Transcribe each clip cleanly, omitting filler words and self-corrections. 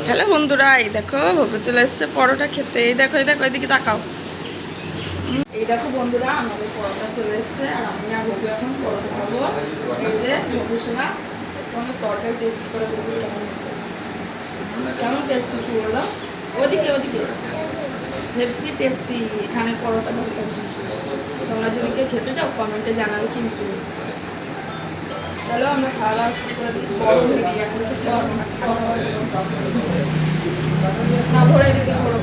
Hello বন্ধুরা, এই দেখো ভোগু চলে এসছে পরোটা খেতে। এই দেখো এদিকে তাকাও। এই দেখো বন্ধুরা, আমাদের পরোটা চলে এসছে আর আমি আর ভোগু এখন পরোটা খাবো। এই যে ভোগু শোনা কোনো তরকারি টেস্ট করে ভোগু কেমন হয়েছে, কেমন টেস্টি বলো। ওদিকে হেভি টেস্টি এখানে পরোটা তরকারি। তোমরা যদি কেউ খেতে যাও কমেন্টে জানাবে কিন্তু। চলো আমরা খাওয়া দাওয়া শুরু করে দিই। গরম দিই এখন খেতে পারবো না, না ভরে দিতে ভরো।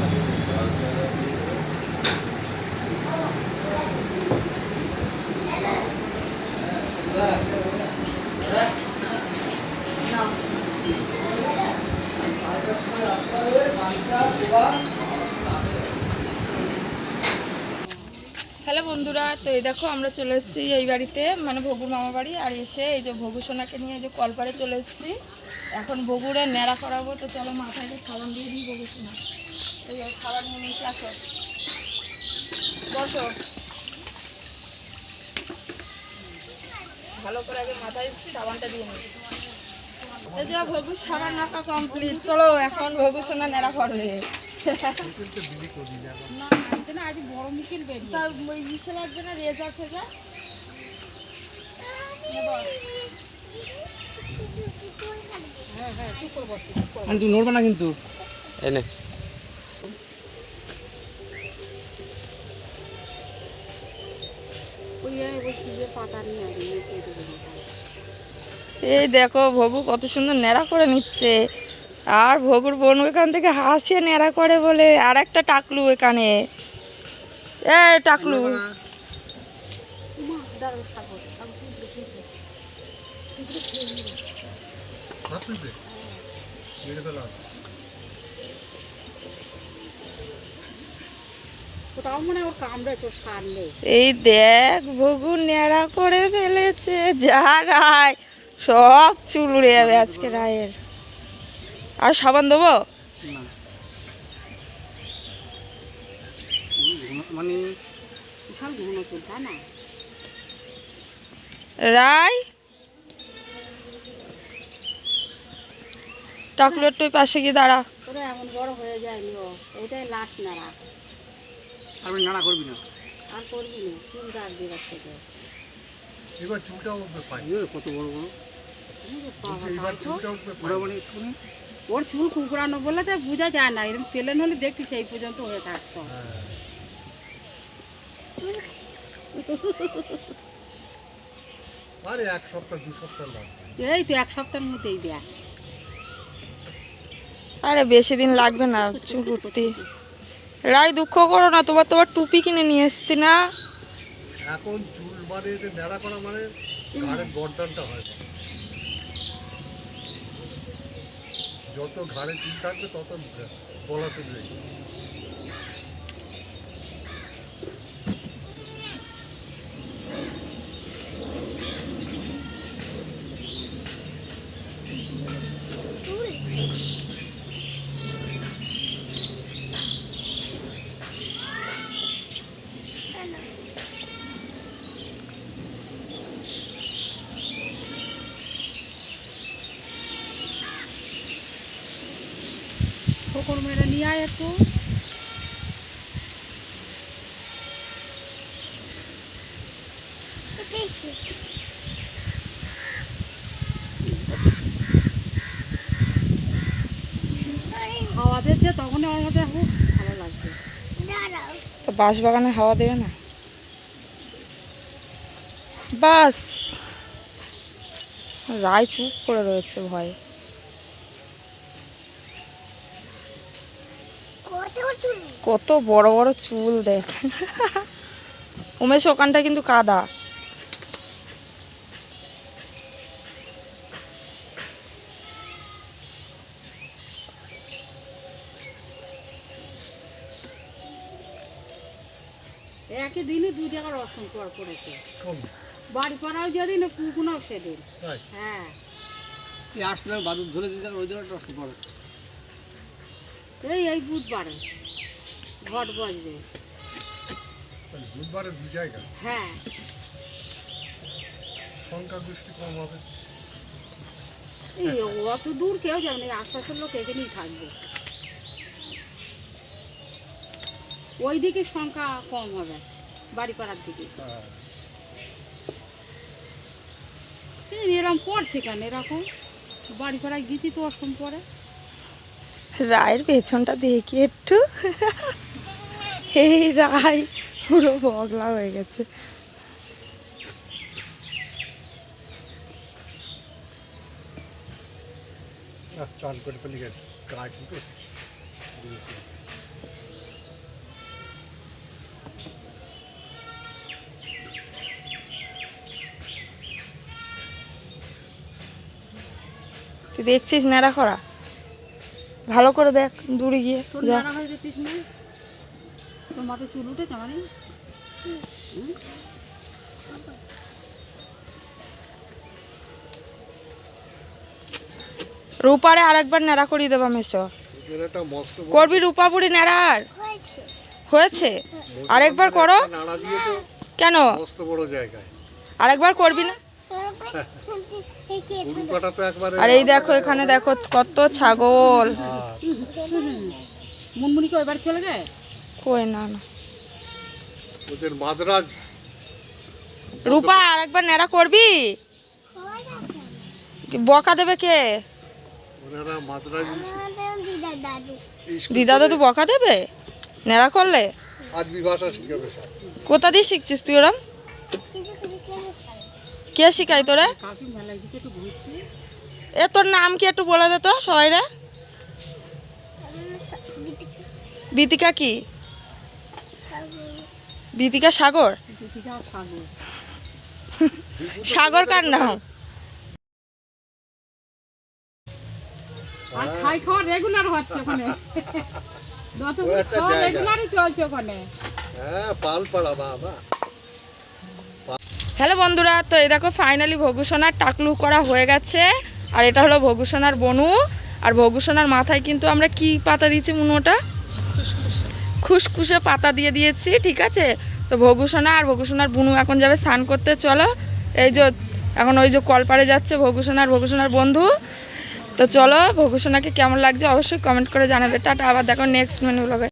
হ্যালো বন্ধুরা, তো এই দেখো আমরা চলে এসেছি এই বাড়িতে, মানে ভগুর মামা বাড়ি। আর এসে এই যে ভগু সোনাকে নিয়ে এই যে কলপারে চলে এসেছি। এখন ভগুরে ন্যাড়া করাবো। তো চলো মাথায় সাবান দিয়ে দিই ভগু সোনা। এই যে সাবান নিয়ে নিচে আসো, বসো। ভালো করে আগে মাথায় সাবানটা দিয়ে নিই। এই যে ভগু সাবান মাখা কমপ্লিট। চলো এখন ভগু সোনা ন্যাড়া করবে। মিশে লাগবে না রেজার থেকে। তুই নড়বে না কিন্তু। এনে এই দেখো ভগু কত সুন্দর ন্যাড়া করে নিচ্ছে। আর ভগুর বোন এখান থেকে হাসিয়ে ন্যাড়া করে বলে আর একটা টাকলু এখানে। এ টাকলু, এই দেখ ভগু ন্যাড়া করে ফেলেছে। যা রায় সব চুল উড়ে যাবে আজকে রায়ের। আর সাবান দেবো? মানে রায় টাকলু একটু পাশে গিয়ে দাঁড়া। এমন বড় হয়ে যায়নি, এটাই লাস্ট নাড়া। আর নাড়া করবি না, আর করবি না, চুল ডাক দিয়ে থেকে এবার চুলটা উঠবে পাই। কত বড় বড় ওর চুল কুকুরানো বলে তো বোঝা যায় না। এরকম পেলেন হলে দেখছি সেই পর্যন্ত হয়ে থাকতো। আরে এক সপ্তাহ 2 সপ্তাহ লাগবে। এই তো এক সপ্তাহের মধ্যেই দেখ। আরে বেশি দিন লাগবে না চুল উঠতে। রায় দুঃখ করো না, তোমার টুপি কিনে নিয়ে এসছি না। এখন চুল বাঁধে ন্যাড়া করা মানে ঘাড়ের গর্দানটা হয় না। যত ঘাড়ে চুল থাকবে তত গলা শুনবে। খোকর মেরে নিয়ে আয় একটু। হাওয়া দিচ্ছে তখন আমার মধ্যে খুব ভালো লাগছে। তো বাঁশ বাগানে হাওয়া দেবে না? বাস রায় চুপ করে রয়েছে ভয়ে। কত বড় বড় চুল দেখ। উমেশ ওখানটা কিন্তু কাদা। একই দিনে 2 জায়গা রসুন করেছে। বাড়ি পাড়াও যেদিন পুকুনাও সেদিন। হ্যাঁ আসলে বাদুর ধরে দিতে ওই জন্য রসুন পড়ে। এই বুধবারে ঘট বসবে। বুধবারে 2 জায়গা? হ্যাঁ, সংখ্যা দৃষ্টি কম হবে। এই অত দূর কেউ যাবে না, আশপাশের লোক এখানেই থাকবে, ওই দিকে সংখ্যা কম হবে বাড়ি পাড়ার দিকে। এরকম পড়ছে কেন এরকম, বাড়ি পাড়ায় গীতি তো অষ্টম পরে। রায়ের পেছনটা দেখি একটু, এই রায় পুরো বগলা হয়ে গেছে। চান করে ফেলি গায়ে কিন্তু তুই দেখছিস নেড়া করা, ভালো করে দেখ দূরে গিয়ে তোর যা। নাড়া হয়ে যেতিস না, তোর মাথায় চুল উঠে মানে। রূপারে আরেকবার নেড়া করিয়ে দেবা মেশো, একটা মস্ত করবি রূপাপুরি নেড়া। আর হয়েছে আরেকবার করো। নাড়া দিয়েছো কেন মস্ত বড় জায়গায়, আরেকবার করবি না? উরুকাটা তো একবারে। আর এই দেখো এখানে দেখো কত ছাগল। মুনমুনি কি এবার চলে যায়? কই না না, ওদের মাদ্রাজ। রূপা আরেকবার নেড়া করবি? বকা দেবে কে? ওনারা মাদ্রাজ দিদা দাদু বকা দেবে নেড়া করলে? আরবি ভাষা শিখাবে সব। কোথা দিয়ে শিখছিস তুই ওরম? কে শিখাই তোরে? কাকি মেলায় দিকে একটু ঘুরছি। এ তোর নাম কি একটু বলে দে তো সবাই রে। বিতিকা কি? বিতিকা সাগর? দিদিকা সাগর। সাগর কার নাম? আর খাই খাওয়া রেগুলার হচ্ছে ওখানে, যতগুলো একটা খাওয়া জায়গা। রেগুলারই চলছে ওখানে। হ্যাঁ পালপাড়া বাবা। হ্যালো বন্ধুরা, তো এই দেখো ফাইনালি ভগুসোনার টাকলু করা হয়ে গেছে। আর এটা হলো ভগুসোনার বনু। আর ভগুসোনার মাথায় কিন্তু আমরা কি পাতা দিয়েছি মুনোটা? খুসখুসে পাতা দিয়ে দিয়েছি, ঠিক আছে। তো ভগুসোনা আর ভগুসোনার বুনু এখন যাবে স্নান করতে। চলো, এই যে এখন ওই যে কলপাড়ে যাচ্ছে ভগুসোনার ভগুসোনার বন্ধু। তো চলো, ভগুসোনাকে কেমন লাগছে অবশ্যই কমেন্ট করে জানাবে। টাটা, আবার দেখো নেক্সট মেনু ব্লগে।